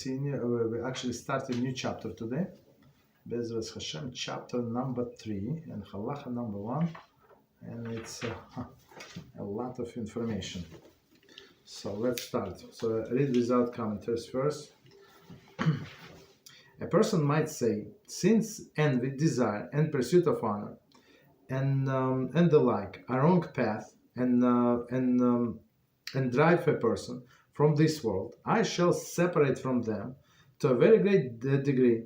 continue. We actually start a new chapter today. BeEzrat HaShem, chapter number 3 and Halachah number 1, and it's a lot of information. So let's start. So read without commentaries first. A person might say, since envy, desire, and pursuit of honor, and the like are wrong path, and drive a person from this world, I shall separate from them to a very great degree,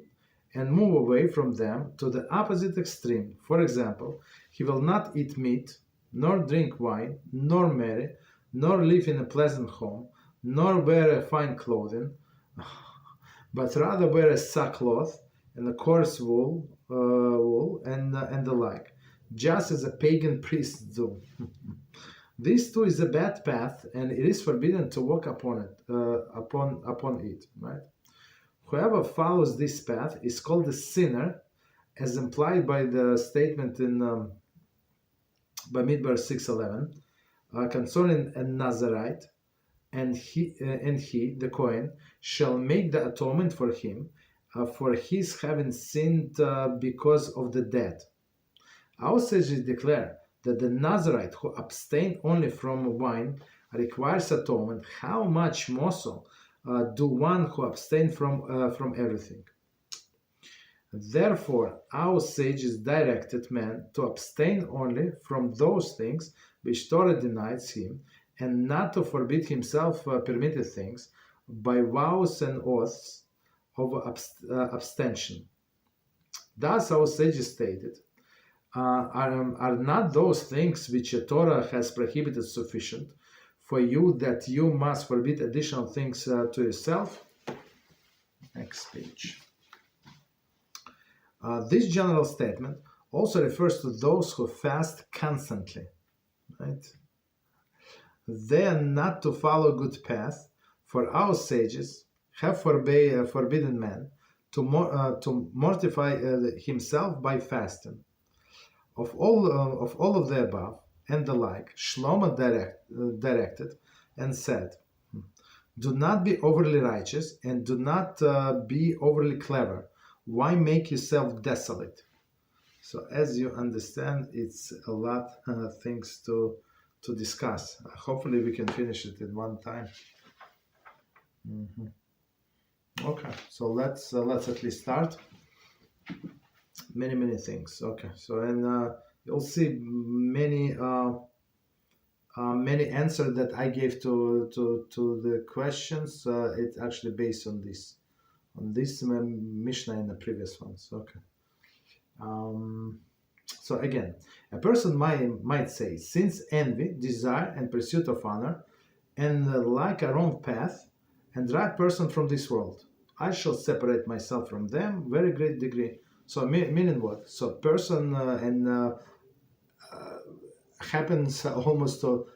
and move away from them to the opposite extreme. For example, he will not eat meat, nor drink wine, nor marry, nor live in a pleasant home, nor wear a fine clothing, but rather wear a sackcloth and a coarse wool, and the like, just as a pagan priests do. This too is a bad path, and it is forbidden to walk upon it. Right? Whoever follows this path is called a sinner, as implied by the statement in Bamidbar 6:11 concerning a Nazarite, and he, the Kohen, shall make the atonement for him for his having sinned because of the dead. Our sages declare that the Nazarite who abstain only from wine requires atonement. How much more so do one who abstain from everything? Therefore, our sages directed man to abstain only from those things which Torah denies him, and not to forbid himself permitted things by vows and oaths of abstention. Thus, our sages stated, are not those things which the Torah has prohibited sufficient for you that you must forbid additional things to yourself? Next page. This general statement also refers to those who fast constantly. Right? They are not to follow good path, for our sages have forbidden man to mortify himself by fasting. Of all of the above and the like, Shlomo directed and said, do not be overly righteous and do not be overly clever. Why make yourself desolate? So as you understand, it's a lot of things to discuss. Hopefully we can finish it in one time. Okay, so let's at least start. Many things. Okay, so and you'll see many answers that I gave to the questions. It's actually based on this Mishnah and the previous ones. Okay. So again, a person might say, since envy, desire, and pursuit of honor, and like a wrong path, and drive person from this world, I shall separate myself from them very great degree. So meaning what? So person happens almost to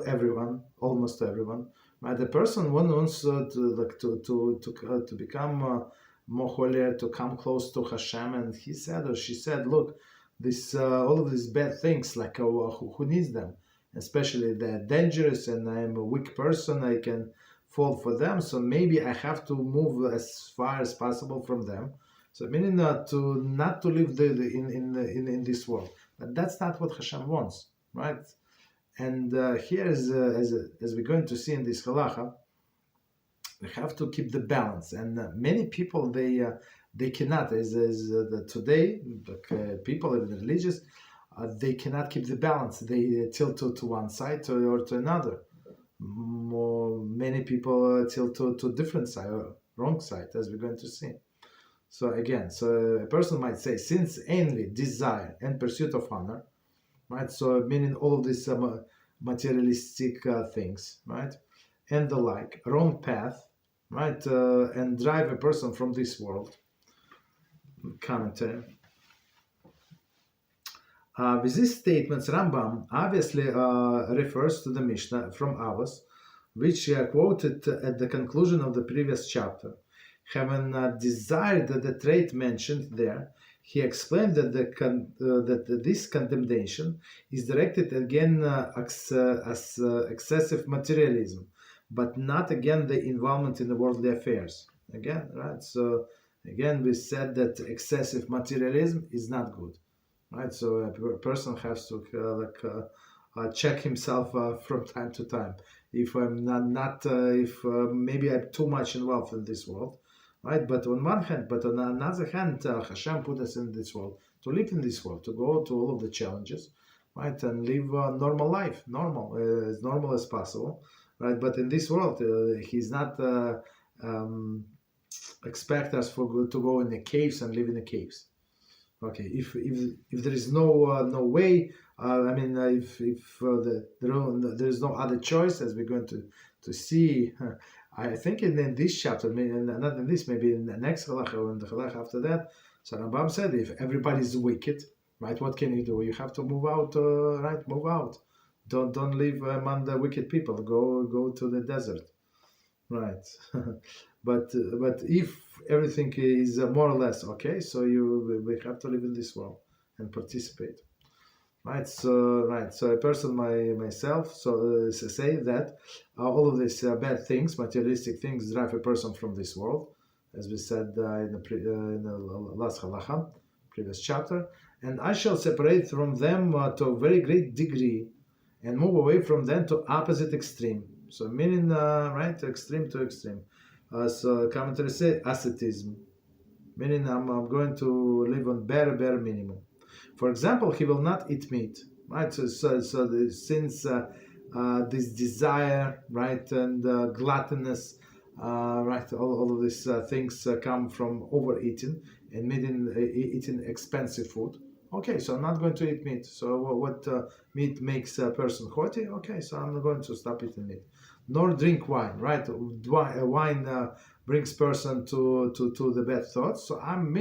everyone, almost to everyone. Right? The person wants to become more holier, to come close to Hashem, and he said or she said, look, this all of these bad things, like who needs them? Especially they're dangerous, and I'm a weak person. I can fall for them, so maybe I have to move as far as possible from them. So meaning not to live in this world, but that's not what Hashem wants, right? And here, as we're going to see in this Halachah, we have to keep the balance. And many people they cannot, today, people even religious, they cannot keep the balance. They tilt to one side or to another. Many people tilt to different side or wrong side, as we're going to see. So again, so a person might say, since envy, desire, and pursuit of honor, right? So meaning all of these materialistic things, right? And the like, wrong path, right? And drive a person from this world. Commentary. With these statements, Rambam obviously refers to the Mishnah from Avos, which quoted at the conclusion of the previous chapter. Having desired the trait mentioned there, he explained that that this condemnation is directed again as excessive materialism, but not again the involvement in the worldly affairs. Again, right? So again, we said that excessive materialism is not good, right? So a person has to check himself from time to time. If I'm not if maybe I'm too much involved in this world, right? But on one hand, but on another hand, Hashem put us in this world to live in this world, to go to all of the challenges, right, and live a normal life, as normal as possible, right? But in this world, He's not. Expect us to go in the caves and live in the caves. Okay, if there is no way, if there is no other choice, as we're going to see, I think in this chapter, maybe not in this, maybe in the next halachah or in the halachah after that. So Rambam said, if everybody's wicked, right, what can you do? You have to move out, right? Move out. Don't live among the wicked people. Go to the desert. Right, but if everything is more or less okay, so we have to live in this world and participate. So a person myself say that all of these bad things, materialistic things, drive a person from this world, as we said in the last halachah, previous chapter, and I shall separate from them to a very great degree, and move away from them to opposite extreme. So meaning right, extreme to extreme. So commentary say asceticism, meaning I'm going to live on bare minimum. For example, he will not eat meat, right? Since this desire, right, and gluttonous, right, all of these things come from overeating and eating expensive food. Okay, so I'm not going to eat meat. So what meat makes a person haughty? Okay, so I'm not going to stop eating meat. Nor drink wine, right? Wine brings person to the bad thoughts. So I'm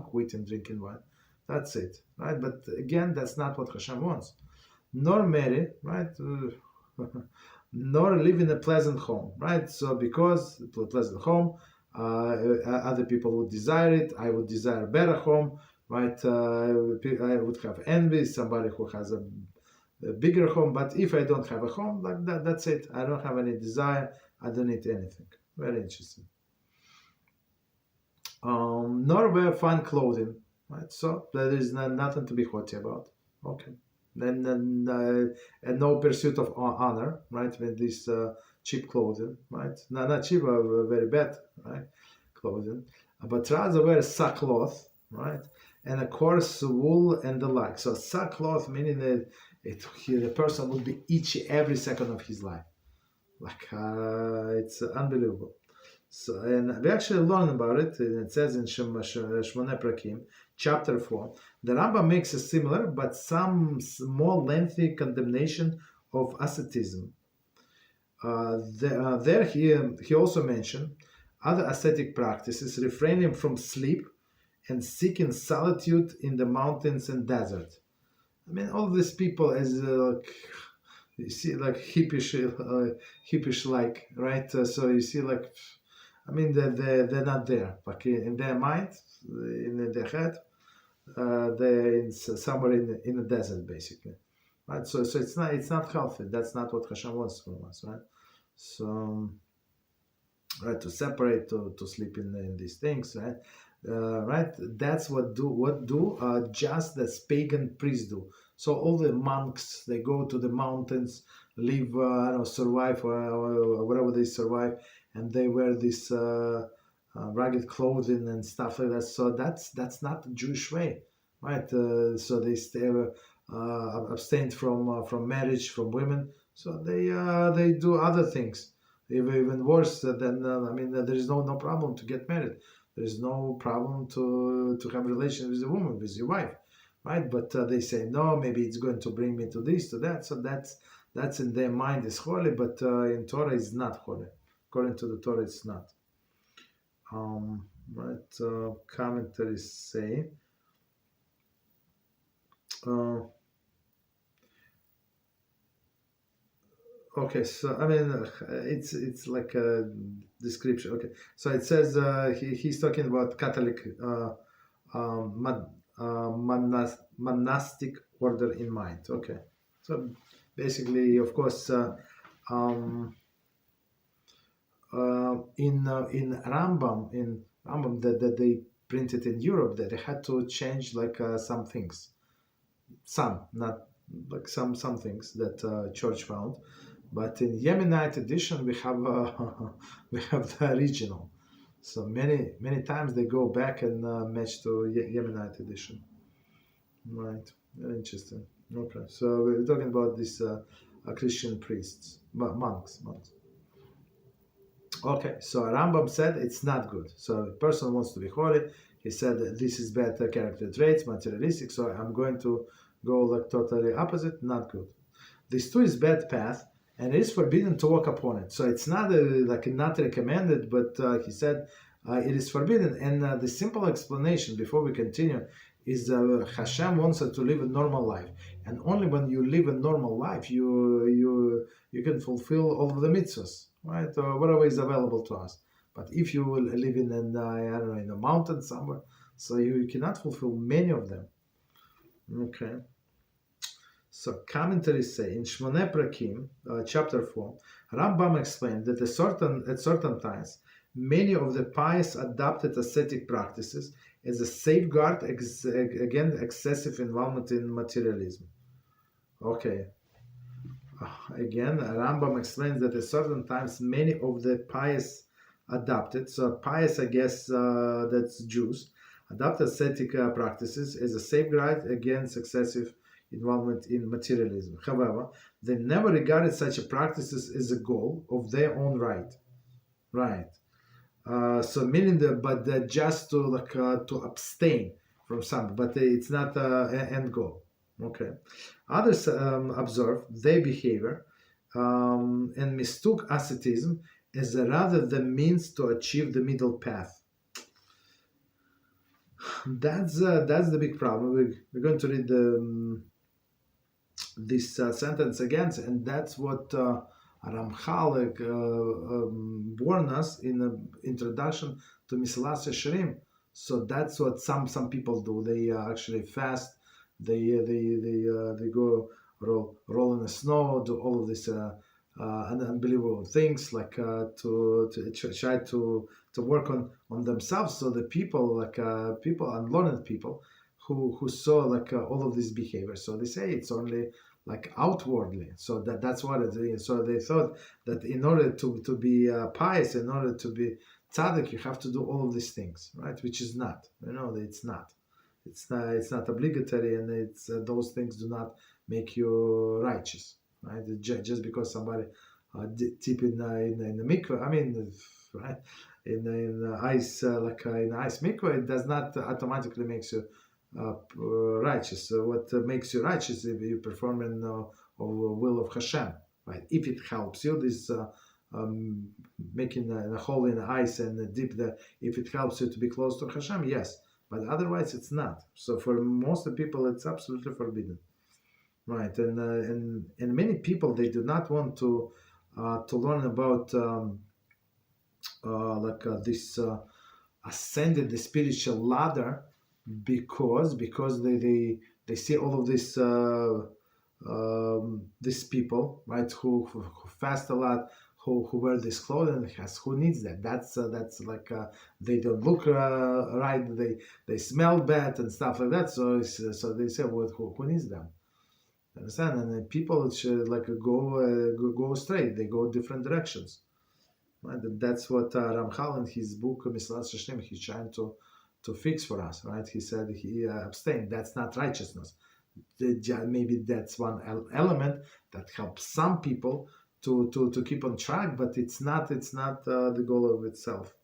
quitting drinking wine. That's it, right? But again, that's not what Hashem wants. Nor marry, right? Nor live in a pleasant home, right? So because a pleasant home, other people would desire it. I would desire a better home, right? I would have envy, somebody who has a bigger home. But if I don't have a home, like that's it. I don't have any desire. I don't need anything. Very interesting. Nor wear fine clothing, right? So there is nothing to be haughty about. Okay. Then and no pursuit of honor, right? With this cheap clothing, right? Not cheap, very bad, right? Clothing, but rather wear sackcloth, right? And a coarse wool and the like. So sackcloth meaning that the person would be itchy every second of his life. Like it's unbelievable. So, and we actually learn about it. And it says in Shmoneh Prakim, chapter 4, the Rambam makes a similar but some more lengthy condemnation of asceticism. There he also mentioned other ascetic practices, refraining from sleep and seeking solitude in the mountains and desert. I mean, all these people as you see, like hippish like, right? So you see, like, I mean, they're not there. Like in their mind, in their head, they're somewhere in the desert, basically, right? So it's not healthy. That's not what Hashem wants from us, right? So, right, to separate, to sleep in these things, right? Right, that's what do just as pagan priests do. So all the monks, they go to the mountains, live, I don't know, survive or whatever they survive, and they wear this ragged clothing and stuff like that. So that's not the Jewish way, right? So they stay abstained from marriage, from women. So they do other things, even worse than I mean, there is no problem to get married. There is no problem to have relations with a woman, with your wife, right? But they say no, maybe it's going to bring me to this, to that. So that's in their mind is holy, but in Torah it's not holy. According to the Torah, it's not. Right? Commentaries say. Okay, so I mean, it's like a description. Okay, so it says he's talking about Catholic monastic order in mind. Okay, so basically, of course, in Rambam that they printed in Europe, that they had to change like some things, some not like some things that church found, but in Yemenite edition we have we have the original. So many times they go back and match to Yemenite edition. Right, very interesting. Okay, so we're talking about these Christian priests, monks. Okay, so Rambam said it's not good. So a person wants to be holy. He said that this is bad character traits, materialistic. So I'm going to go like totally opposite, not good. This too is bad path, and it is forbidden to walk upon it. So it's not like not recommended, but he said it is forbidden. And the simple explanation before we continue is Hashem wants us to live a normal life, and only when you live a normal life, you can fulfill all of the mitzvahs, right? Or whatever is available to us. But if you will live in an I don't know, in a mountain somewhere, so you cannot fulfill many of them. Okay. So commentaries say in Shmoneh Prakim, chapter 4, Rambam explained that at certain times, many of the pious adopted ascetic practices as a safeguard against excessive involvement in materialism. Okay. Again, Rambam explains that at certain times, many of the pious adopted, so pious, I guess that's Jews, adopt ascetic practices as a safeguard against excessive involvement in materialism. However, they never regarded such practices as a goal of their own right. Right. So meaning but just to to abstain from something, but it's not an end goal. Okay. Others observe their behavior and mistook asceticism as rather the means to achieve the middle path. That's the big problem. We're going to read this sentence again, and that's what Ramchal warned us in the introduction to Mesilas Yesharim. So that's what some people do. They actually fast. They go roll in the snow, do all of this unbelievable things, like to try to work on themselves. So the people, people, unlearned people, who saw all of this behavior. So they say it's only like outwardly. So that's what it is. So they thought that in order to be pious, in order to be tzaddik, you have to do all of these things, right? Which is not. It's not. It's not obligatory, and it's those things do not make you righteous, right? Just because somebody dip in the mikveh, I mean, right? In ice in ice mikveh, it does not automatically makes you righteous. So what makes you righteous if you perform in the will of Hashem, right? If it helps you, this making a hole in the ice and dip if it helps you to be close to Hashem, yes. But otherwise, it's not. So for most of the people, it's absolutely forbidden, right? And many people, they do not want to learn about this ascended the spiritual ladder because they see all of this these people, right, who fast a lot, who wear this clothing, who needs that? That's they don't look right, they smell bad and stuff like that. So they say, well, who needs them? Understand? And then people should go straight. They go different directions. Right? And that's what Ramchal in his book Mesilas Yesharim, he's trying to fix for us. Right? He said he abstained. That's not righteousness. Maybe that's one element that helps some people to keep on track, but it's not the goal of itself.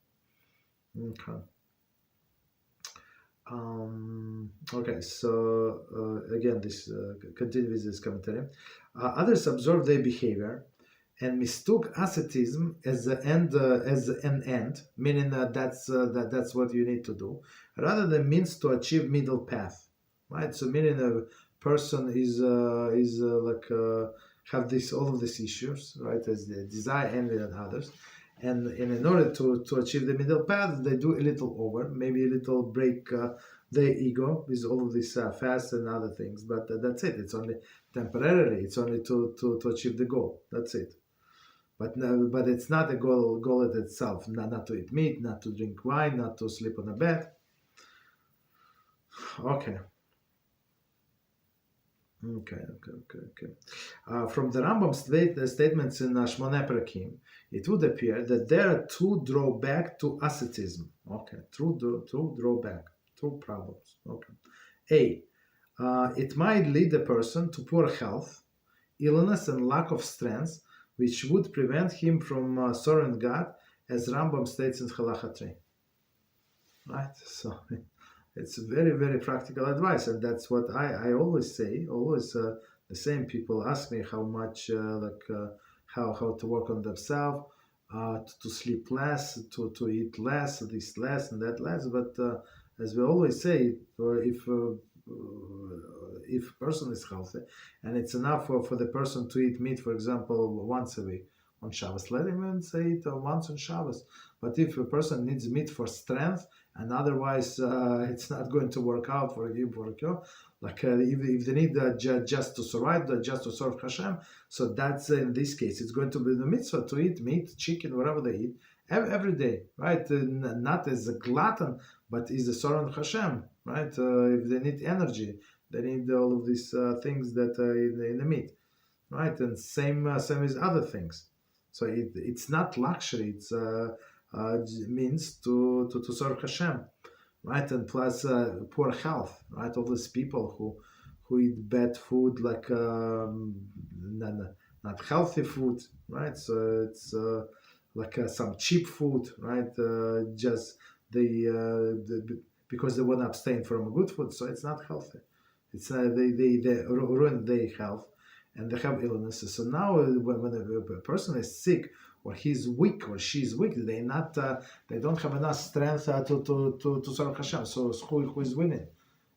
Okay. Okay, so again, this continue with this commentary. Others observe their behavior and mistook asceticism as an end, meaning that's what you need to do, rather than means to achieve middle path, right? So meaning a person is have all of these issues, right, as the desire, envy, and others. And in order to achieve the middle path, they do a little over, maybe a little break their ego with all of this fast and other things. But that's it. It's only temporarily. It's only to achieve the goal. That's it. but it's not a goal in itself. Not to eat meat, not to drink wine, not to sleep on a bed. Okay. Okay. From the Rambam statements in Shmoneh Perakim, it would appear that there are two drawbacks to asceticism. Okay, two drawback, two problems. Okay. A, it might lead a person to poor health, illness, and lack of strength, which would prevent him from serving God, as Rambam states in Halachah 3. Right? So it's very, very practical advice, and that's what I always say. Always the same people ask me how much, how to work on themselves, to sleep less, to eat less, this less and that less. But as we always say, if a person is healthy and it's enough for the person to eat meat, for example, once a week on Shabbos, let him say it once on Shabbos. But if a person needs meat for strength and otherwise it's not going to work out for him, if they need just to survive, just to serve Hashem, so that's in this case, it's going to be the mitzvah to eat meat, chicken, whatever they eat, every day, right? Not as a glutton, but is a servant Hashem, right? If they need energy, they need all of these things that in the meat, right? And same as other things. So it's not luxury. It's means to serve Hashem, right? And plus poor health, right? All these people who eat bad food, like not healthy food, right? So it's like some cheap food, right? Just because they want to abstain from good food, so it's not healthy. It's they ruin their health, and they have illnesses. So now when a person is sick, or he's weak, or she's weak, they don't have enough strength to serve Hashem. So who is winning?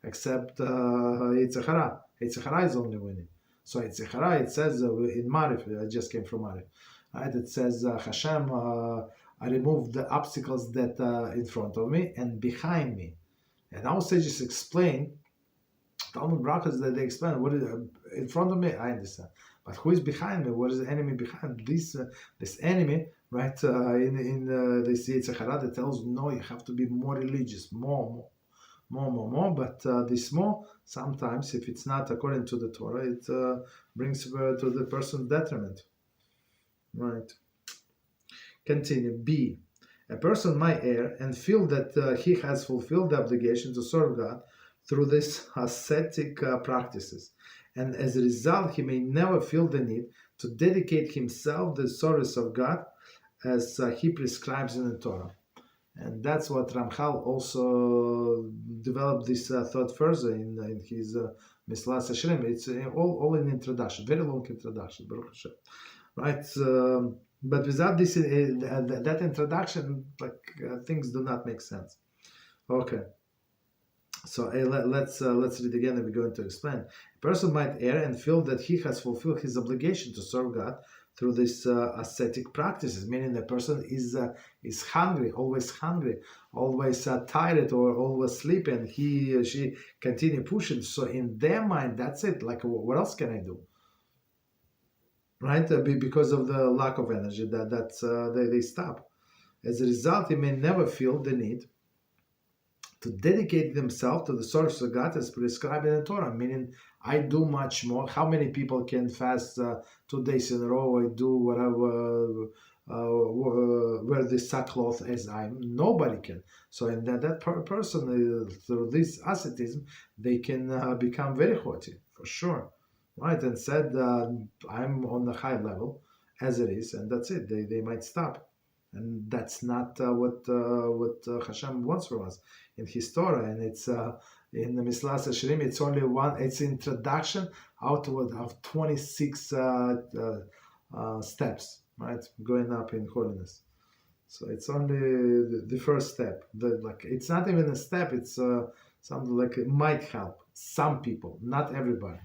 Except Yetzer Hara. Yetzer Hara is only winning. So Yetzer Hara, it says in Marif, I just came from Marif, right? It says Hashem, I removed the obstacles that in front of me and behind me. And our sages explain, Talmud Brachas, that they explain what is in front of me. I understand, but who is behind me? What is the enemy behind this enemy? Right? In this Yetzer Hara that tells no, you have to be more religious, more. But this more, sometimes, if it's not according to the Torah, it brings to the person's detriment. Right. Continue. B. A person might err and feel that he has fulfilled the obligation to serve God through these ascetic practices, and as a result, he may never feel the need to dedicate himself to the service of God as he prescribes in the Torah. And that's what Ramchal also developed this thought further in his Mislas Hashem. It's all in introduction, very long introduction, Baruch Hashem. Right? But without this, that introduction, things do not make sense. Okay. So let's read again, and we're going to explain. A person might err and feel that he has fulfilled his obligation to serve God through these ascetic practices, meaning the person is hungry, always tired, or always sleeping. He or she continue pushing. So in their mind, that's it. Like, what else can I do? Right? Because of the lack of energy, they stop. As a result, he may never feel the need to dedicate themselves to the service of God as prescribed in the Torah, meaning I do much more. How many people can fast 2 days in a row, or do whatever, wear this sackcloth as I'm? Nobody can. So in that person, through this asceticism, they can become very haughty, for sure. Right? And said, I'm on the high level, as it is, and that's it. They might stop. And that's not what Hashem wants from us in His Torah, and it's in the Mislas Hashem. It's only one. It's introduction out of 26 steps, right? Going up in holiness. So it's only the first step. It's not even a step. It's something like it might help some people, not everybody.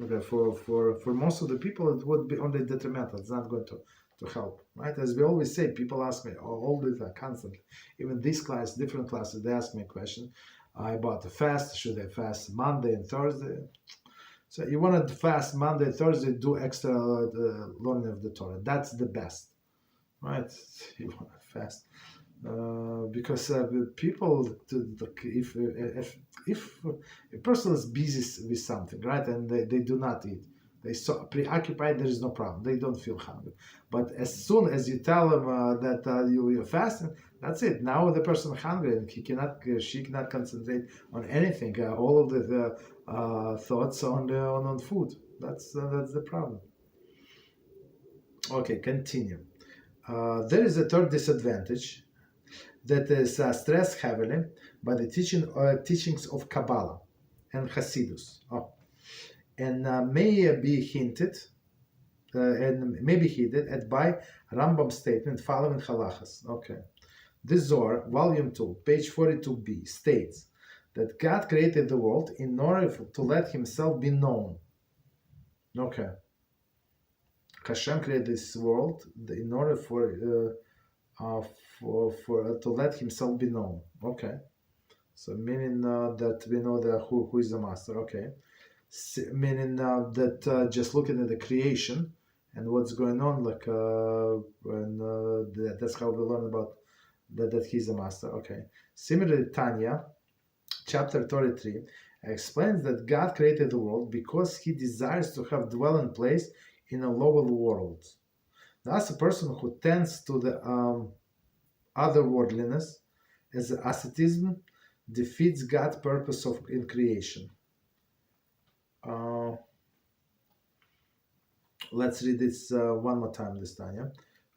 Okay, for most of the people, it would be only detrimental. It's not going to help, right? As we always say, people ask me all the time, constantly. Even this class, different classes, they ask me a question about the fast. Should I fast Monday and Thursday? So you want to fast Monday, Thursday, do extra learning of the Torah. That's the best, right? You want to fast because people, if a person is busy with something, right, and they do not eat, they so preoccupied, there is no problem. They don't feel hungry. But as soon as you tell them that you're fasting, that's it. Now the person is hungry and she cannot concentrate on anything. All of the thoughts on food. That's the problem. Okay, continue. There is a third disadvantage that is stressed heavily by the teachings of Kabbalah and Hasidus. And may be hinted at by Rambam's statement following Halachas. Okay. This Zohar, volume 2, page 42b, states that God created the world in order to let himself be known. Okay. Hashem created this world in order for to let himself be known. Okay. So meaning that we know who is the master. Okay. Meaning that just looking at the creation and what's going on, like that's how we learn about that he's a master. Okay. Similarly, Tanya, chapter 33, explains that God created the world because he desires to have dwelling place in a lower world. Thus, a person who tends to the otherworldliness as asceticism defeats God's purpose in creation. Let's read this one more time this time. Yeah?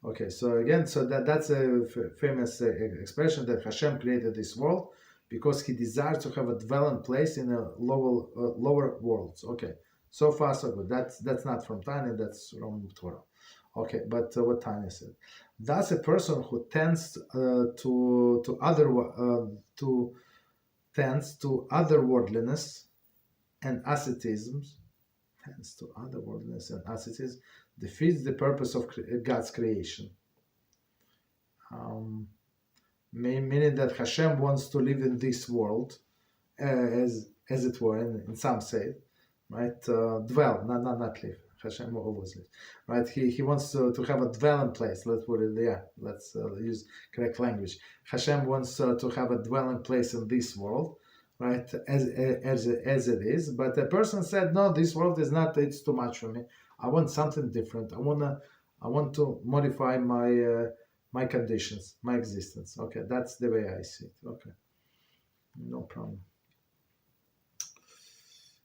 Okay, so again, that's a famous expression that Hashem created this world because he desires to have a dwelling place in a lower worlds. Okay, so far so good. That's not from Tanya, that's from Torah. Okay, but what Tanya said. Thus, a person who tends to otherworldliness and asceticism defeats the purpose of God's creation. Meaning that Hashem wants to live in this world, as it were, in some say, right? Dwell, not live. Hashem always lives, right? He wants to have a dwelling place. Let's use correct language. Hashem wants to have a dwelling place in this world, right? As it is. But the person said, no, this world is not. It's too much for me. I want something different. I want to modify my conditions, my existence. Okay, that's the way I see it. Okay, no problem.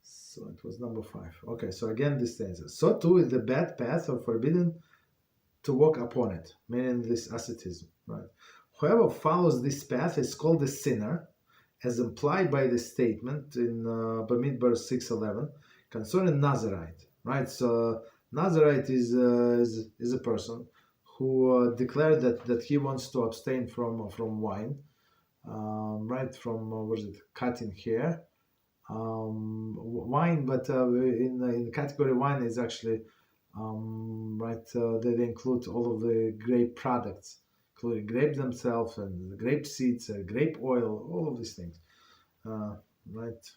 So it was number 5. Okay, so again this stanza. So too is the bad path or forbidden to walk upon it, meaning this asceticism, right? Whoever follows this path is called a sinner, as implied by the statement in Bamidbar 6:11 concerning Nazarite, right? So Nazarite is a person who declared that he wants to abstain from wine, right? From cutting hair. Wine, but in the category wine is actually they include all of the grape products, including grapes themselves and the grape seeds, grape oil, all of these things, right?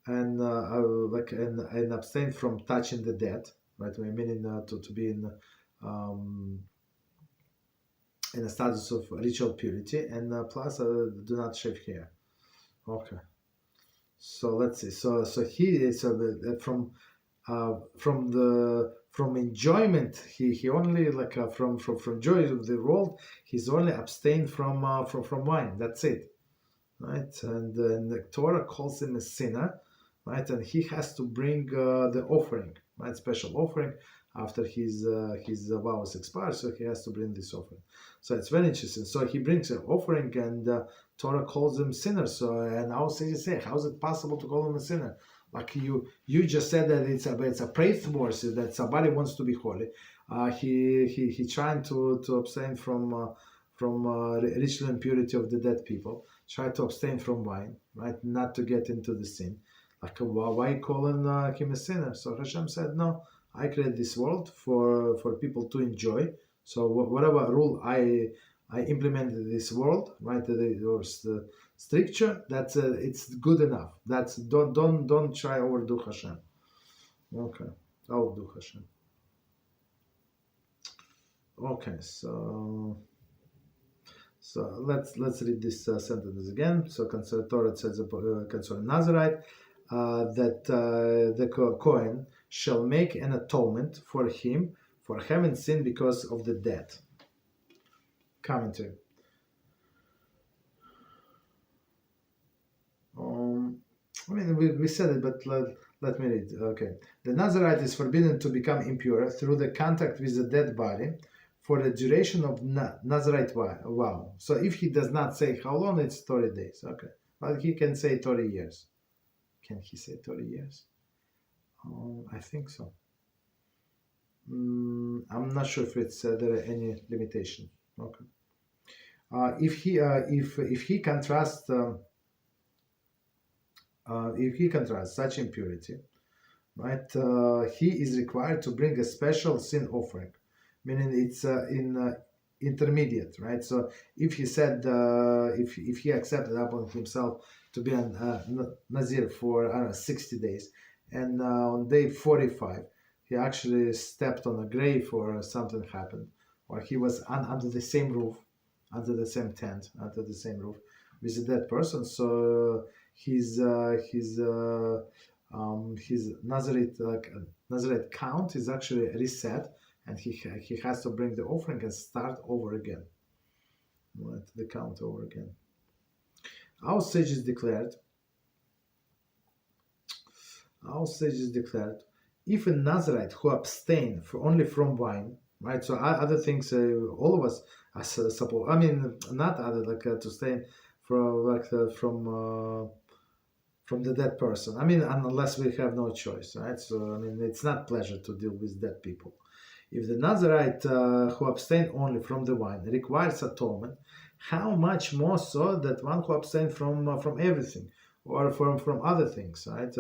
And and abstain from touching the dead, right? Meaning to be in a status of ritual purity, and plus do not shave hair. Okay. So let's see. So from enjoyment, he only from joy of the world, he's only abstained from wine. That's it, right? And the Torah calls him a sinner, right? And he has to bring the offering, right? Special offering after his vows expire, so he has to bring this offering. So it's very interesting. So he brings an offering, and Torah calls him sinner. So and how say how is it possible to call him a sinner? Like you just said that it's a praiseworthy that somebody wants to be holy. He trying to abstain from ritual impurity of the dead people. Try to abstain from wine, right? Not to get into the sin. Like why calling him a sinner? So Hashem said, no, I created this world for people to enjoy. So whatever rule I implemented this world, right? The stricture, that's it's good enough. That's don't try overdo Hashem. Okay, I'll do Hashem. Okay, so let's read this sentence again. So concerning Torah, it says concerning Nazarite that the Kohen shall make an atonement for him for having sinned because of the debt. Commentary. I mean, we said it, but let me read. Okay. The Nazarite is forbidden to become impure through the contact with the dead body for the duration of Nazarite vow. So if he does not say how long, it's 30 days. Okay. But he can say 30 years. Can he say 30 years? I think so. I'm not sure if it's there are any limitation. Okay. If he contrasts such impurity, right, he is required to bring a special sin offering, meaning it's intermediate, right? So if he said, if he accepted upon himself to be an Nazir for 60 days, and on day 45 he actually stepped on a grave or something happened, or he was under the same roof, under the same tent, under the same roof with a dead person, so his Nazarite count is actually reset, and he has to bring the offering and start over again. Right, the count over again. Our sages declared, if a Nazarite who abstain only from wine, right? So other things, all of us are supposed. I mean, not other to stay from from the dead person. I mean, unless we have no choice, right? So I mean, it's not pleasure to deal with dead people. If the Nazarite who abstain only from the wine requires atonement, how much more so that one who abstains from everything or from other things, right?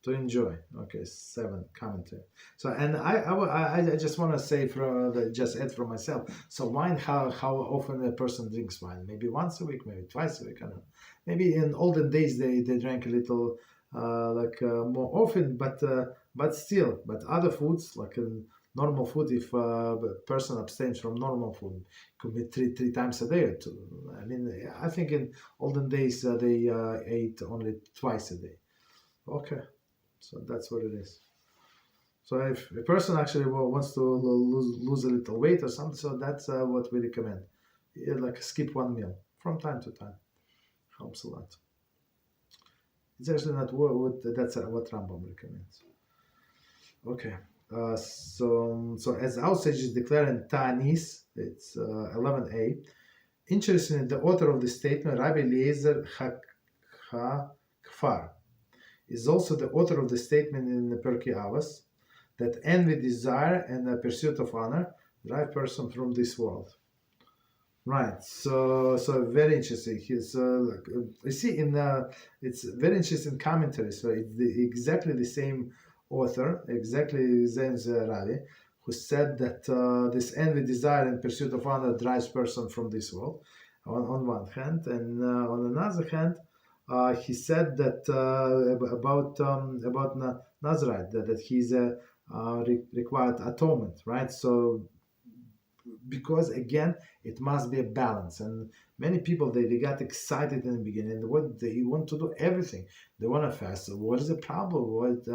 To enjoy. Okay, 7 commentary. So, and I just want to say just add for myself. So wine, how often a person drinks wine? Maybe once a week, maybe twice a week. I don't know. Maybe in olden days they drank a little more often, but still, but other foods like normal food, if a person abstains from normal food, it could be three times a day or two. I mean, I think in olden days they ate only twice a day. Okay. So that's what it is. So if a person actually wants to lose a little weight or something, so that's what we recommend. Yeah, like skip one meal from time to time. Helps a lot. It's actually not what that's what Rambam recommends. Okay. So as our sages declare in Ta'anis, it's 11a. Interestingly, the author of the statement, Rabbi Eliezer Hakfar, is also the author of the statement in the Pirkei Avos that envy, desire, and the pursuit of honor drive person from this world. Right. So very interesting. He's you see it's very interesting commentary. So it's exactly the same author, exactly Zen Rabbi, who said that this envy, desire, and pursuit of honor drives person from this world, on one hand, and on another hand, he said that about Nazarite that he's required atonement, right? So because again, it must be a balance, and many people they got excited in the beginning. They want to do everything. They want to fast. So what is the problem? What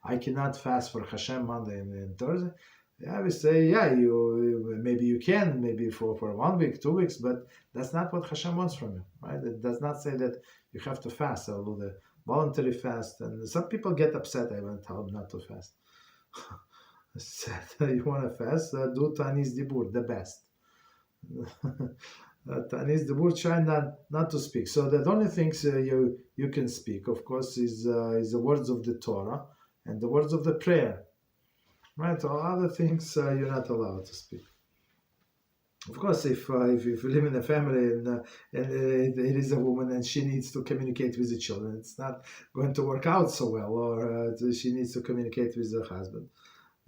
I cannot fast for Hashem Monday and Thursday. Yeah, we say, yeah, you maybe you can, maybe for 1 week, 2 weeks, but that's not what Hashem wants from you, right? It does not say that you have to fast, although the voluntary fast, and some people get upset. I want to tell them not to fast. I said, you want to fast? Do Tanis Dibur, the best. Tanis Dibur, try not to speak. So the only things you can speak, of course, is the words of the Torah and the words of the prayer. Right, all other things you're not allowed to speak. Of course, if you live in a family and it is a woman and she needs to communicate with the children, it's not going to work out so well, or she needs to communicate with her husband,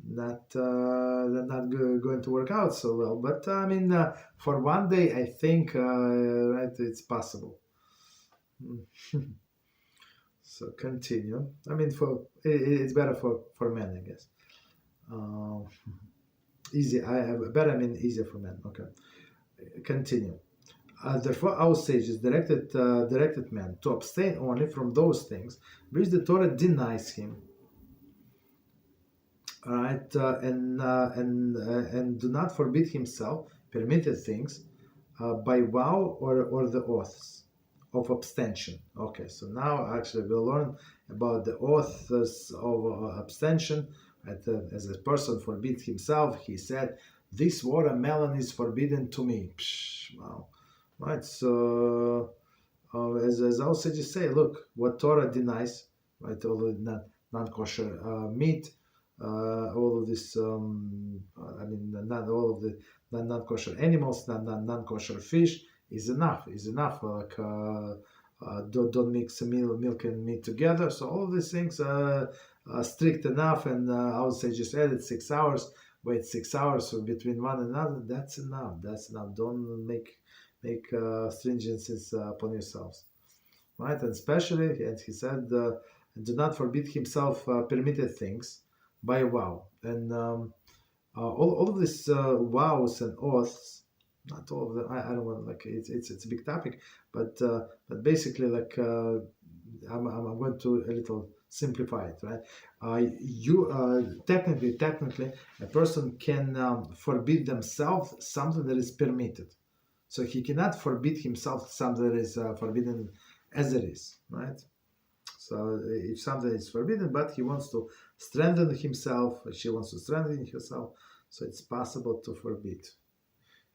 not going to work out so well. But I mean, for one day, I think right, it's possible. So continue. I mean, it's better for men, I guess. Uh, easy. I mean easier for men. Okay. Continue. Therefore, our sages directed men to abstain only from those things which the Torah denies him. All right, and do not forbid himself permitted things by vow or the oaths of abstention. Okay, so now actually we'll learn about the oaths of abstention. Right, as a person forbid himself, he said, "This watermelon is forbidden to me." Psh, wow, right. So as our sages say, look, what Torah denies, right? All the non-kosher meat, all of this. I mean, not all of the non-kosher animals, non-kosher fish is enough. Is enough. Like don't mix milk and meat together. So all of these things are strict enough. And our sages added 6 hours. Wait 6 hours between one another. That's enough. That's enough. Don't make stringencies upon yourselves, right? And especially, and he said, do not forbid himself permitted things by a vow. And all of these vows and oaths, not all of them. I don't want, like, it's a big topic, but basically, like, I'm going to a little simplify it, right? Technically, a person can forbid themselves something that is permitted. So he cannot forbid himself something that is forbidden as it is, right? So if something is forbidden, but he wants to strengthen himself, she wants to strengthen herself, so it's possible to forbid.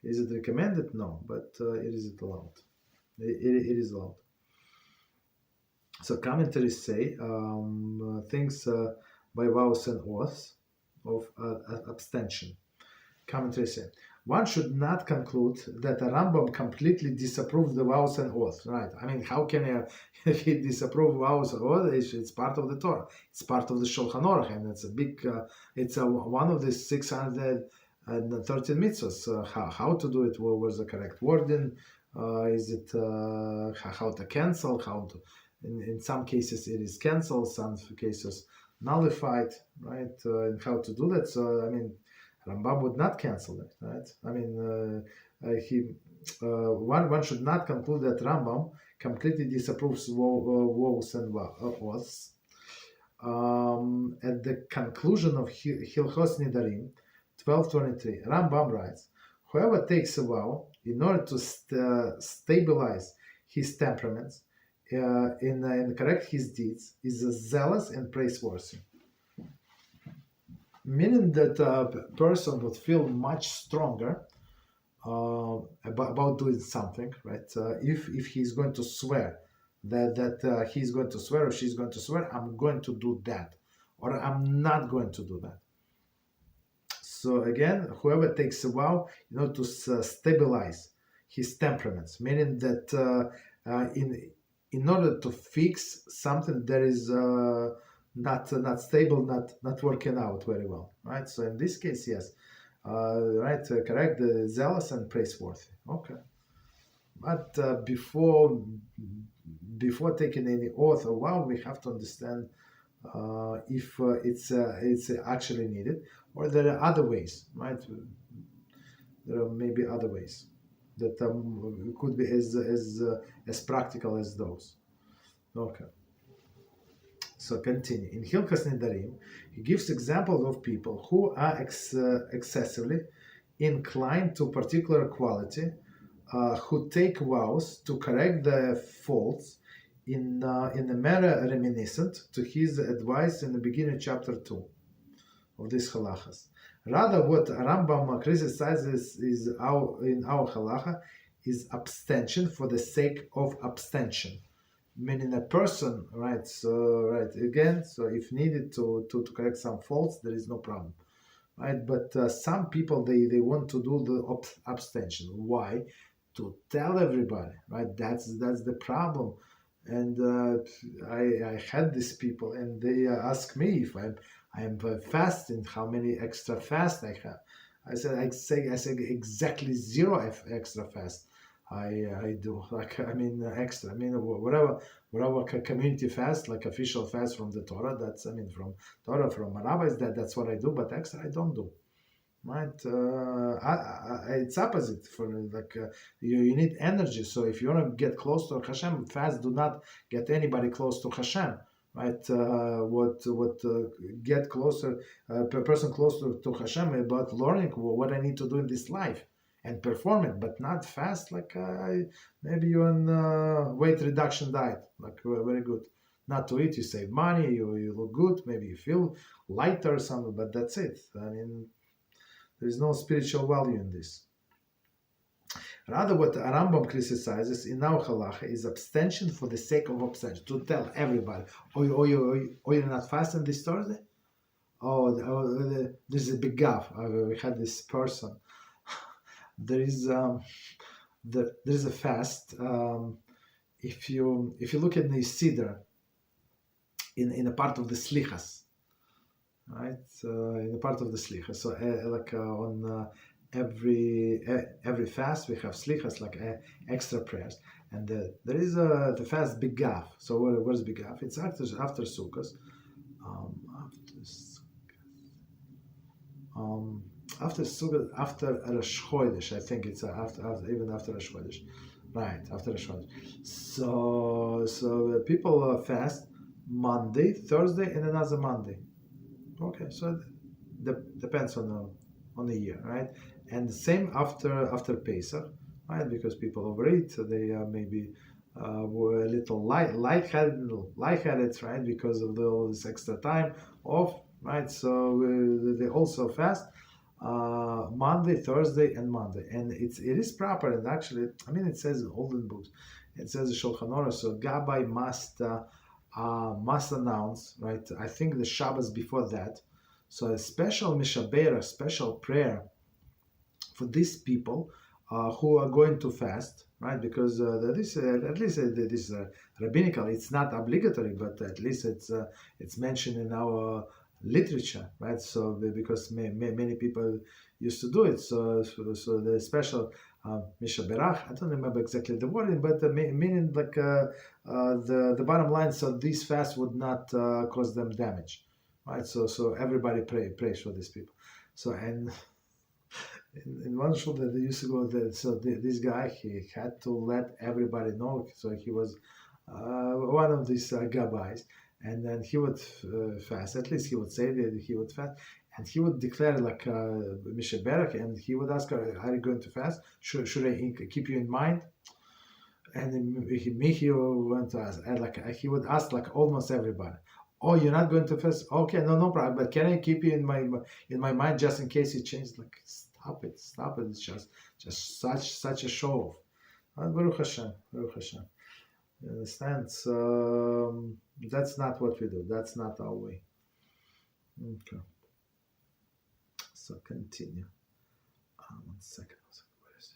Is it recommended? No, but it is allowed. It is allowed. So commentaries say things by vows and oaths of abstention. Commentaries say one should not conclude that the Rambam completely disapproved the vows and oaths. Right? I mean, how can he disapprove vows and oaths? It's part of the Torah. It's part of the Shulchan Aruch, and it's a big. It's one of the 613 mitzvahs. How to do it? What was the correct wording? Is it how to cancel? How to? In some cases it is canceled. Some cases nullified. Right? And how to do that? So I mean. Rambam would not cancel it, right? I mean, one should not conclude that Rambam completely disapproves vows and oaths. At the conclusion of Hilchos Nidarim, 12:23, Rambam writes, "Whoever takes a vow in order to stabilize his temperaments and correct his deeds is zealous and praiseworthy." Meaning that a person would feel much stronger about doing something, right? If he's going to swear that he's going to swear or she's going to swear, I'm going to do that, or I'm not going to do that. So again, whoever takes a vow, to stabilize his temperaments, meaning that in order to fix something that is not stable, not working out very well, right? So in this case, yes, right, correct, zealous and praiseworthy. Okay, but before taking any oath or vow, we have to understand if it's actually needed, or there are other ways, right? There are maybe other ways that could be as practical as those. Okay. So continue. In Hilchos Nidarim, he gives examples of people who are excessively inclined to particular quality, who take vows to correct their faults in a manner reminiscent to his advice in the beginning of chapter 2 of these halachas. Rather, what Rambam criticizes in our halacha is abstention for the sake of abstention. Meaning a person, right? So again, so if needed to correct some faults, there is no problem, right? But some people they want to do the abstention. Why? To tell everybody, right? That's the problem. And I had these people, and they ask me if I'm fasting, how many extra fast I have. I said exactly 0 extra fast. I do extra. Whatever community fast, like official fast from the Torah. That's from Torah, from rabbis. That's what I do. But extra I don't do. Right? It's opposite for you need energy. So if you want to get close to Hashem, fast do not get anybody close to Hashem. Right? What get closer, per person closer to Hashem about learning what I need to do in this life and perform it, but not fast. Maybe you're on weight reduction diet, very good. Not to eat, you save money, you look good, maybe you feel lighter or something, but that's it. There is no spiritual value in this. Rather, what Rambam criticizes in our Halachah is abstention for the sake of abstention. To tell everybody, you're not fasting this Thursday? This is a big gaffe. We had this person. There is a fast. If you look at the Siddur, in a part of the Slichas, right? In a part of the Slichas. So on every fast we have Slichas, extra prayers, and there is the fast Big Gav. So what is Big Gav? It's after Sukkot. After Sukkot, after Rosh Chodesh, I think it's after Rosh Chodesh, right? After Rosh Chodesh. So people fast Monday, Thursday, and another Monday. Okay, so depends on the year, right? And the same after Pesach, right? Because people overeat, they maybe were a little lightheaded, right? Because of all this extra time off, right? So they also fast Monday, Thursday, and Monday, and it is proper. And actually, it says in olden books, it says in Shulchan Aruch, so Gabbai must announce, right? I think the Shabbos before that, so a special mishaber, a special prayer for these people who are going to fast, right? Because at least this is rabbinical. It's not obligatory, but at least it's mentioned in our literature, right? So because many people used to do it, so the special mishaberach, I don't remember exactly the wording, but meaning the bottom line, so this fast would not cause them damage, right? So everybody prays for these people. So and in one shul that they used to go there, so this guy, he had to let everybody know. So he was one of these gabbais, and then he would fast. At least he would say that he would fast, and he would declare mishaberach, and he would ask her, "Are you going to fast? Should I keep you in mind?" And he went to ask, and he would ask almost everybody. Oh, you're not going to fast? Okay, no problem. But can I keep you in my mind just in case you change? Stop it! It's just such a show off. Baruch Hashem. You understand? So that's not what we do. That's not our way. Okay. So continue. 1 second. Where is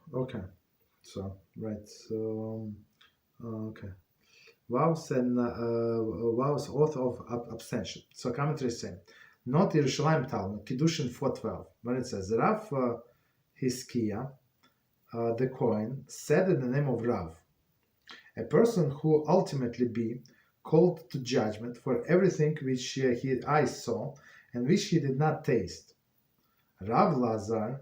it? Okay. So right. So okay. Vows and vows oath of abstention. So commentary is saying, not Yerushalayim Talmud, Kiddushin 4:12, when it says Rav Hiskia, the Kohen, said in the name of Rav, a person who ultimately be called to judgment for everything which his eyes saw and which he did not taste. Rav Lazar,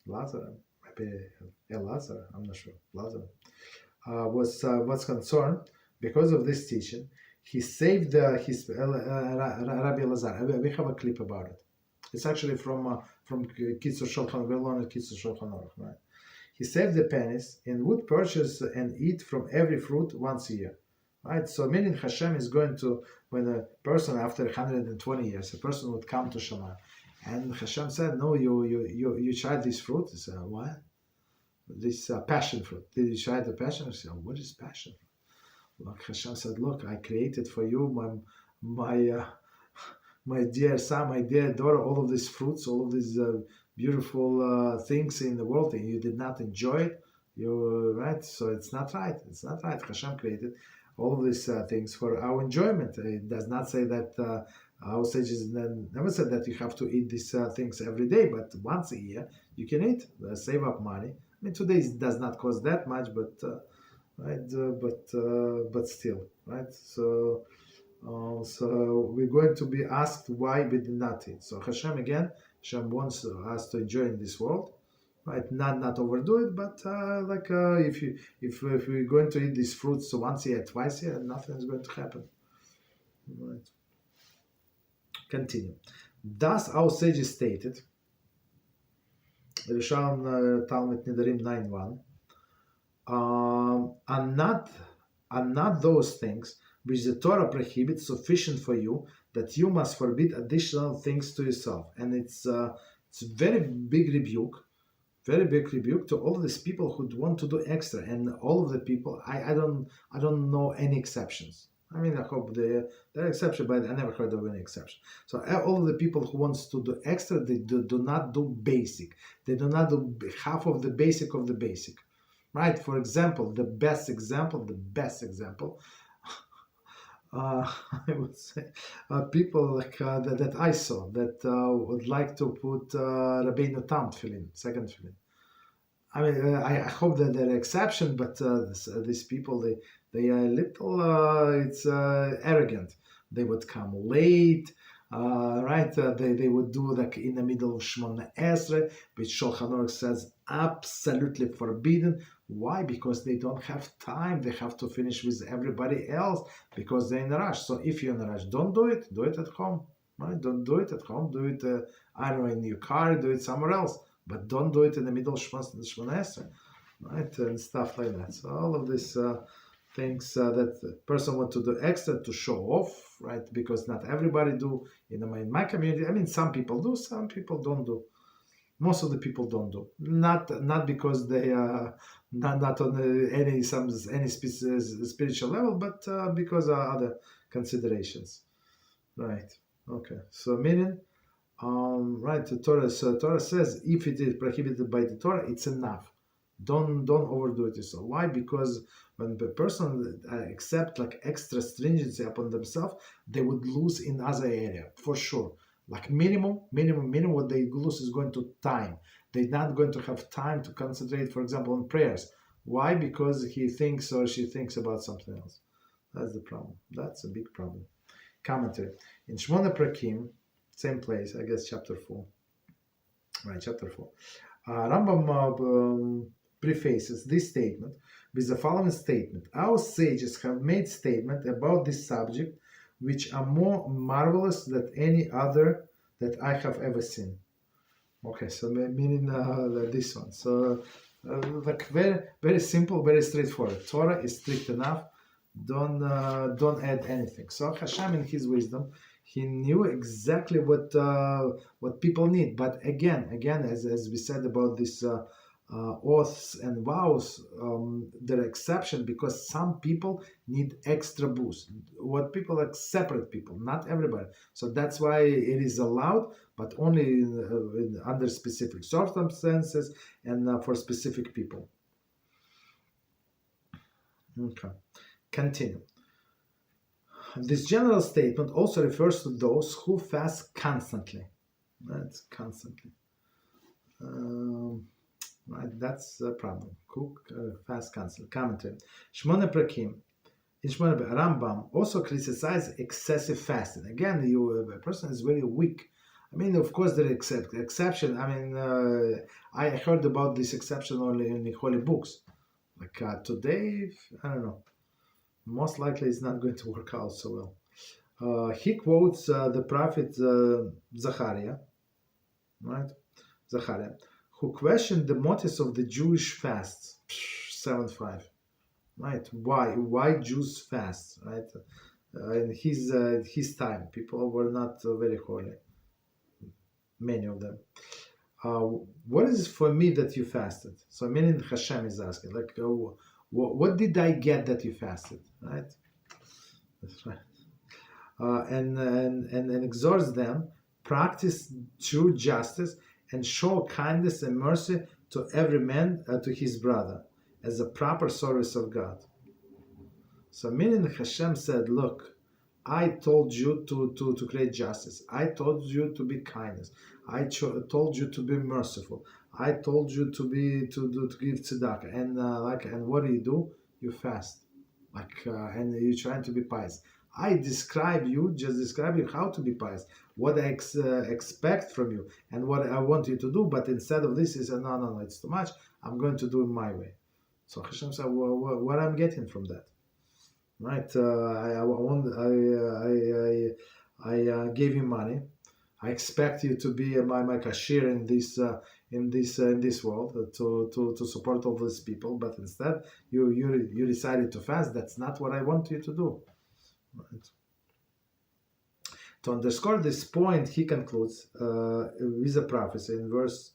maybe Elazar, I'm not sure, Lazar, was concerned because of this teaching. He saved his Rabbi Elazar. We have a clip about it. It's actually from Kitzur Shulchan Aruch, Kitzur Shulchan Aruch, right? He saved the pennies and would purchase and eat from every fruit once a year, right? So meaning Hashem is going to, when a person after 120 years, a person would come to Shammai, and Hashem said, no, you tried this fruit. He said, what? This passion fruit. Did you try the passion? I said, what is passion fruit? Look, Hashem said, look, I created for you my dear son, my dear daughter, all of these fruits, all of these beautiful things in the world, and you did not enjoy it. Right? So it's not right. It's not right. Hashem created all of these things for our enjoyment. It does not say that our sages never said that you have to eat these things every day, but once a year you can eat, save up money. I mean, today it does not cost that much, but but still, right? So we're going to be asked why we did not eat. So Hashem again, Hashem wants us to enjoy in this world, right? Not overdo it, but if we're going to eat these fruits once a year, twice a year, nothing is going to happen. Right. Continue. Thus our sages stated, Rishon Talmud Nidarim 9:1, are not those things which the Torah prohibits sufficient for you that you must forbid additional things to yourself? And it's a very big rebuke to all of these people who want to do extra, and all of the people. I don't know any exceptions. I mean, I hope there are exceptions, but I never heard of any exception. So all of the people who wants to do extra, they do not do basic. They do not do half of the basic, right? For example, the best example. I would say people like that I saw that would like to put Rabbeinu Tam tefillin, second tefillin. I mean, I hope that they're exception, but these people, they are a little, it's arrogant. They would come late, right? They would do like in the middle of Shmona Esrei, which Shulchan Aruch says absolutely forbidden. Why? Because they don't have time. They have to finish with everybody else because they're in a rush. So if you're in a rush, don't do it. Do it at home, right? Don't do it at home. Do it, I don't know, in your car. Do it somewhere else. But don't do it in the middle of Shmona Esrei, right? And stuff like that. So all of these things that the person wants to do extra to show off, right? Because not everybody do. In my community, I mean, some people do, some people don't do. Most of the people don't do. Not because they are not on any spiritual level, but because of other considerations, right? Okay. So meaning. Right, the Torah says if it is prohibited by the Torah, it's enough. Don't overdo it yourself. Why? Because when the person accept like extra stringency upon themselves, they would lose in other area for sure. Like minimum, what they lose is going to time. They're not going to have time to concentrate, for example, on prayers. Why? Because he thinks or she thinks about something else. That's the problem. That's a big problem. Commentary in Shmona Prakim. Same place, I guess, chapter 4. Right, chapter 4. Rambam prefaces this statement with the following statement. Our sages have made statements about this subject which are more marvelous than any other that I have ever seen. Okay, so meaning this one. So, like very, very simple, very straightforward. Torah is strict enough. Don't add anything. So Hashem, in His wisdom, He knew exactly what people need. But again, as we said about this oaths and vows, they're exception because some people need extra boost. What people are separate people, not everybody. So that's why it is allowed, but only under specific circumstances and for specific people. Okay, continue. This general statement also refers to those who fast constantly. That's constantly. Right, that's a problem. Cook, fast, constantly. Commentary. Shmona Prakim. In Shmona Rambam also criticizes excessive fasting. Again, a person is very weak. I mean, of course, there is exception. I mean, I heard about this exception only in the holy books. Like today, I don't know. Most likely it's not going to work out so well. He quotes the prophet Zachariah, right? Zachariah, who questioned the motives of the Jewish fasts, 7:5, right? Why Jews fast, right? In his time, people were not very holy, many of them. What is it for me that you fasted? So meaning Hashem is asking, like, what did I get that you fasted, right? That's right. And exhorts them, practice true justice and show kindness and mercy to every man, to his brother, as a proper service of God. So meaning Hashem said, look, I told you to create justice. I told you to be kindness. I told you to be merciful. I told you to give tzedakah. And what do? You fast. And you're trying to be pious. I describe you how to be pious, what I expect from you, and what I want you to do. But instead of this, he said, no, it's too much. I'm going to do it my way. So Hashem said, what I'm getting from that, right? I gave you money. I expect you to be my cashier in this world, to support all these people. But instead, you decided to fast. That's not what I want you to do. Right. To underscore this point, he concludes with a prophecy in verse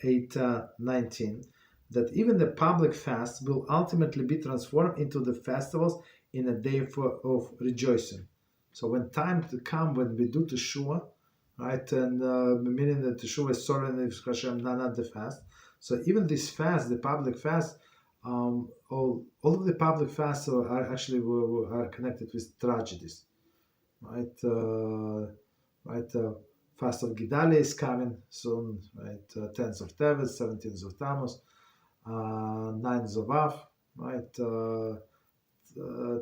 8:19 that even the public fast will ultimately be transformed into the festivals in a day of rejoicing. So when time to come, when we do Teshuvah, right, and meaning that Teshuvah is sorry and Hashem, not the fast. So even this fast, the public fast, all of the public fasts are actually are connected with tragedies, right? Fast of Gedalia is coming soon, right? 10th of Teves, 17th of Tammuz, 9th of Av, right?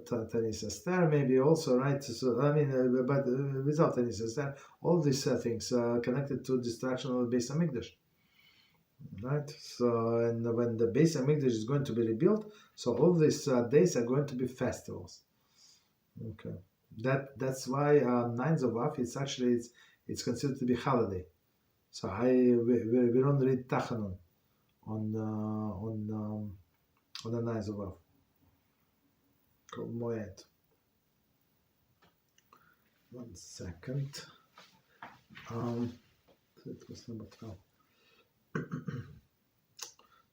Tanis Esther maybe also, right? So I mean, but without Tanis Esther, all these things connected to destruction of the Beis Hamikdash. Right, so and when the Beis Hamikdash is going to be rebuilt, so all these days are going to be festivals. Okay, that's why 9th of Av it's considered to be holiday. So we don't read Tachanun on the 9th of Av. Called Moed. 1 second. It was number 12.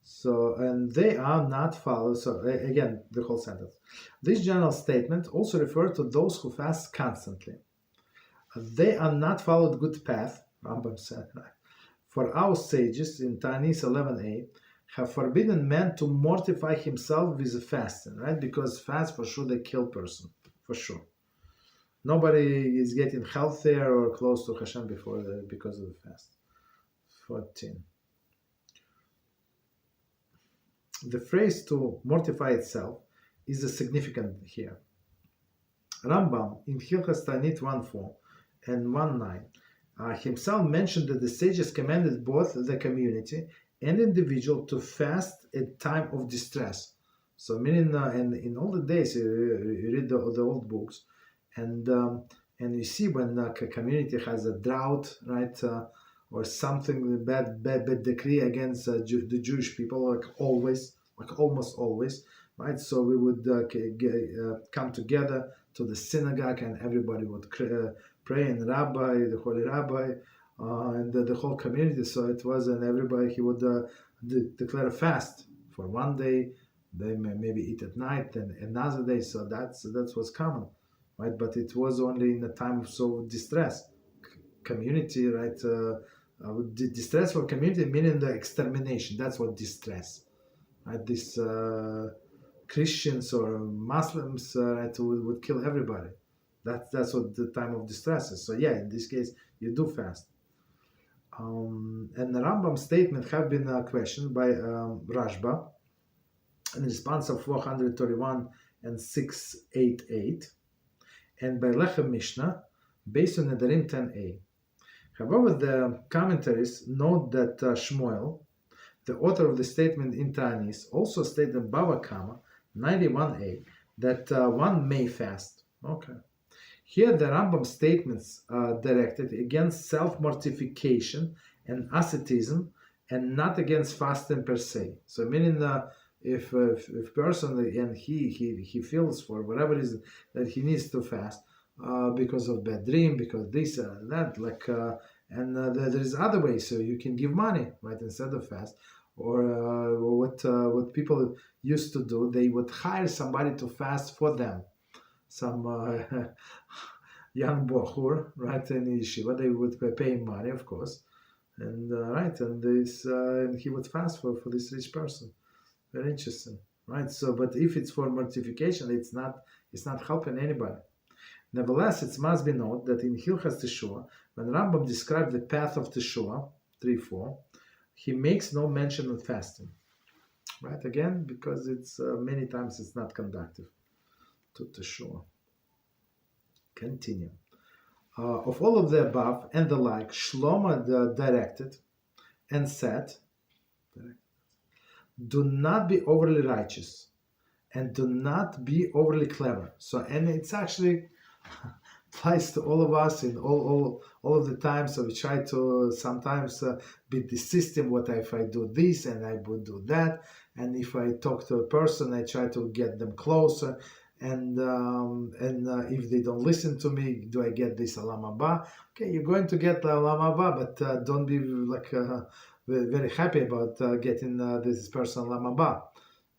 So, and they are not followed. So, again, the whole sentence. This general statement also refers to those who fast constantly. They are not followed good path, Rambam said. For our sages in Tanis 11a have forbidden man to mortify himself with fasting, right? Because fast, for sure, they kill person, for sure. Nobody is getting healthier or close to Hashem because of the fast. 14. The phrase to mortify itself is significant here. Rambam in Hilchos De'os 1:4 and 1:9 himself mentioned that the sages commanded both the community and individual to fast at time of distress. So meaning, and in all the days you read the old books, and you see when a community has a drought, right? Or something bad decree against the Jewish people, like almost always, right? So we would come together to the synagogue, and everybody would pray, and the holy rabbi, and the whole community. So it was, and everybody he would declare a fast for one day. They maybe eat at night, and another day. So that's what's common, right? But it was only in a time of so distress, community, right? Distress for community meaning the extermination. That's what distress, right? This Christians or Muslims, right, would kill everybody. That's what the time of distress is. So yeah, in this case, you do fast. And the Rambam statement have been questioned by Rashba in response of 431 and 688, and by Lechem Mishnah based on Nedarim 10a. However, the commentaries note that Shmuel, the author of the statement in Tanis, also stated in Bava Kama 91a that one may fast. Okay. Here the Rambam statements are directed against self-mortification and asceticism and not against fasting per se. So meaning if person and he feels for whatever reason that he needs to fast because of bad dream, because this that, like there is other ways. So you can give money, right, instead of fast. Or what people used to do, they would hire somebody to fast for them. Some young bohur, right, in yeshiva, they would pay him money, of course, and right, and this and he would fast for this rich person. Very interesting. right? So, but if it's for mortification, it's not helping anybody. Nevertheless, it must be noted that in Hilchos De'os, when Rambam describes the path of Teshuvah, 3:4, he makes no mention of fasting, right? Again, because it's many times it's not conductive to Teshuvah. Continue. Of all of the above and the like, Shlomo directed and said, do not be overly righteous and do not be overly clever. So, and it's actually applies to all of us in all of the time. So we try to sometimes beat the system. What if I do this and I would do that? And if I talk to a person, I try to get them closer. And if they don't listen to me, do I get this Olam Haba? Okay, you're going to get Olam Haba, but don't be like very happy about getting this person Olam Haba.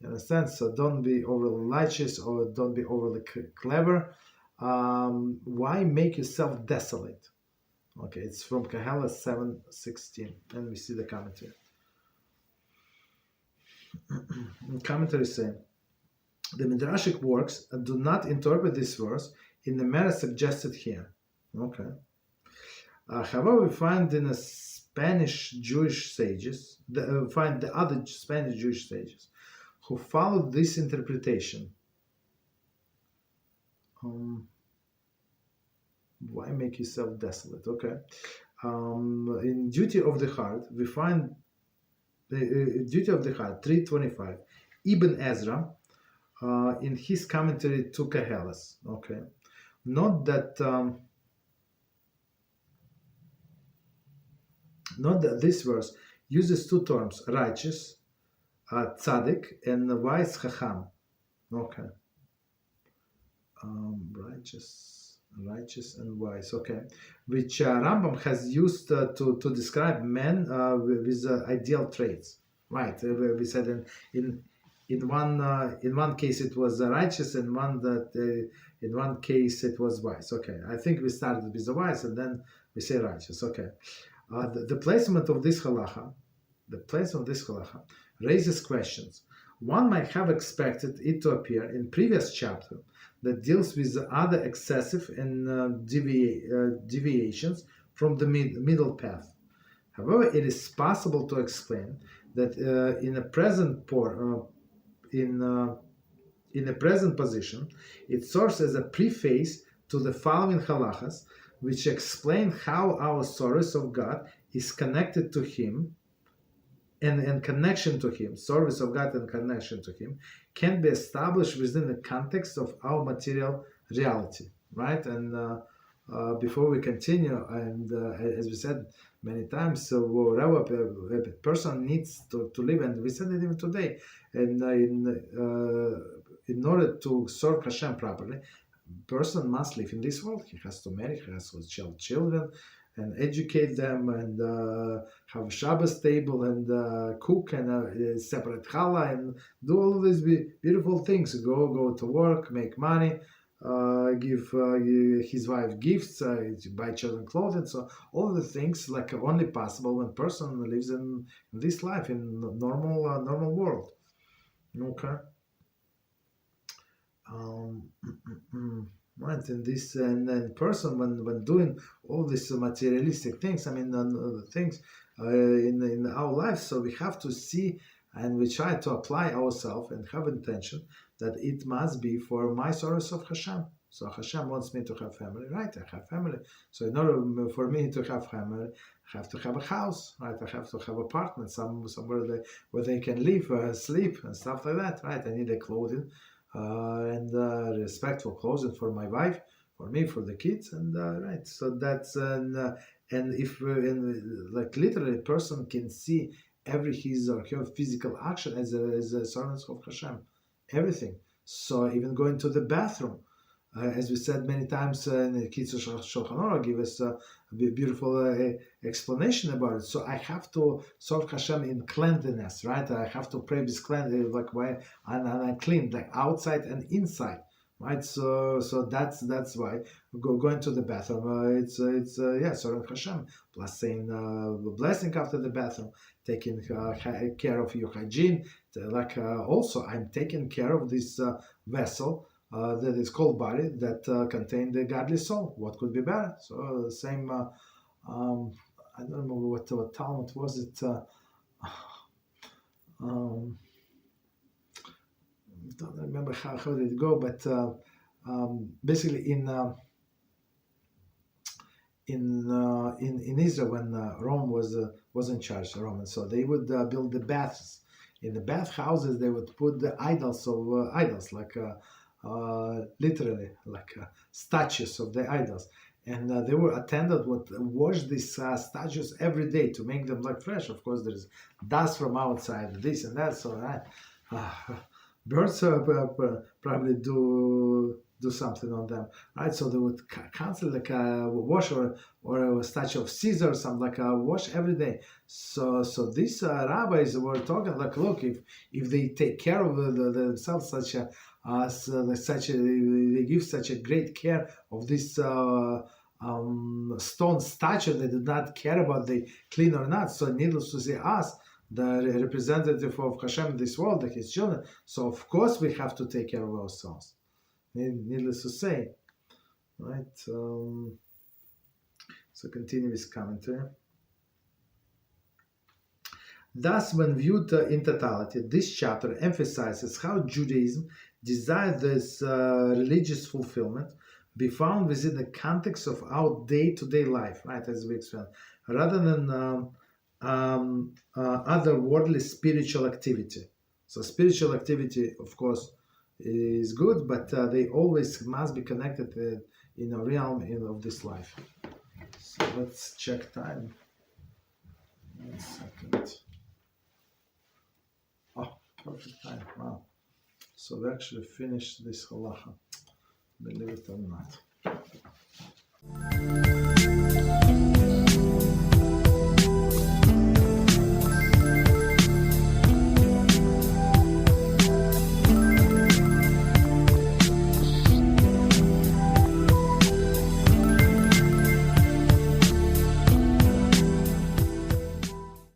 You understand? So don't be overly righteous or don't be overly clever. Why make yourself desolate? Okay, it's from Kahala 7:16, and we see the commentary. The commentary is saying, the Midrashic works do not interpret this verse in the manner suggested here. Okay. However, we find in the Spanish Jewish sages, find the other Spanish Jewish sages who followed this interpretation. Why make yourself desolate? Okay. In Duty of the Heart, we find the Duty of the Heart 3:25. Ibn Ezra, in his commentary to Kahelas. Okay. Note that this verse uses two terms: righteous, tzaddik, and wise, chacham. Okay. Righteous and wise, okay, which Rambam has used to describe men with ideal traits, right? We said in one case it was righteous, and in one case it was wise. Okay, I think we started with the wise and then we say righteous. Okay, the placement of this halacha, raises questions. One might have expected it to appear in previous chapter that deals with other excessive and deviations from the middle path. However, it is possible to explain that in a present position, it serves as a preface to the following halachas, which explain how our service of God is connected to Him, and connection to Him, service of God and connection to Him, can be established within the context of our material reality, right? And before we continue, and as we said many times, so whatever a person needs to live, and we said it even today, and in order to serve Hashem properly, person must live in this world. He has to marry, he has to have children, and educate them, and have a Shabbos table, and cook, and separate challah, and do all of these beautiful things. Go to work, make money, give his wife gifts, buy children clothes. So all the things like only possible when person lives in this life in normal world. Okay. Right, and this and person when doing all these materialistic things, I mean things in our lives, so we have to see, and we try to apply ourselves and have intention that it must be for my service of Hashem. So Hashem wants me to have family, right? I have family. So in order for me to have family, I have to have a house, right? I have to have apartment somewhere where they can live, sleep, and stuff like that, right? I need a clothing. And respectful clothing for my wife, for me, for the kids, and right. So that's and if like literally, a person can see every his or her physical action as a servant of Hashem, everything. So even going to the bathroom, as we said many times, in the Kids of Shulchan Aruch give us a beautiful explanation about it. So I have to serve Hashem in cleanliness, right? I have to pray with cleanliness, like why I'm clean, like outside and inside, right? So that's why going to the bathroom. It's serving Hashem, plus saying blessing after the bathroom, taking care of your hygiene, Also, I'm taking care of this vessel that is called body that contain the godly soul. What could be better? So the same. I don't remember what Talmud was it. Um, don't remember how did it go, but basically in Israel when Rome was in charge, the Romans, so they would build the baths. In the bath houses, they would put the idols of idols, literally like statues of the idols, and they were attended would wash these statues every day to make them like fresh. Of course, there's dust from outside, this and that. So birds probably do something on them, right? So they would constantly wash or a statue of Caesar, something wash every day. So these rabbis were talking like, look, if they take care of themselves they give such a great care of this stone statue, they do not care about they clean or not. So needless to say, us, the representative of HaShem in this world, like his children, so of course we have to take care of ourselves. Needless to say, right? So continue with commentary. Thus, when viewed in totality, this chapter emphasizes how Judaism desires this religious fulfillment be found within the context of our day-to-day life, right, as we explained, rather than otherworldly spiritual activity. So spiritual activity, of course, is good, but they always must be connected in a realm of this life. So let's check time. 1 second. Oh, perfect time. Wow. So we actually finished this halacha. Believe it or not.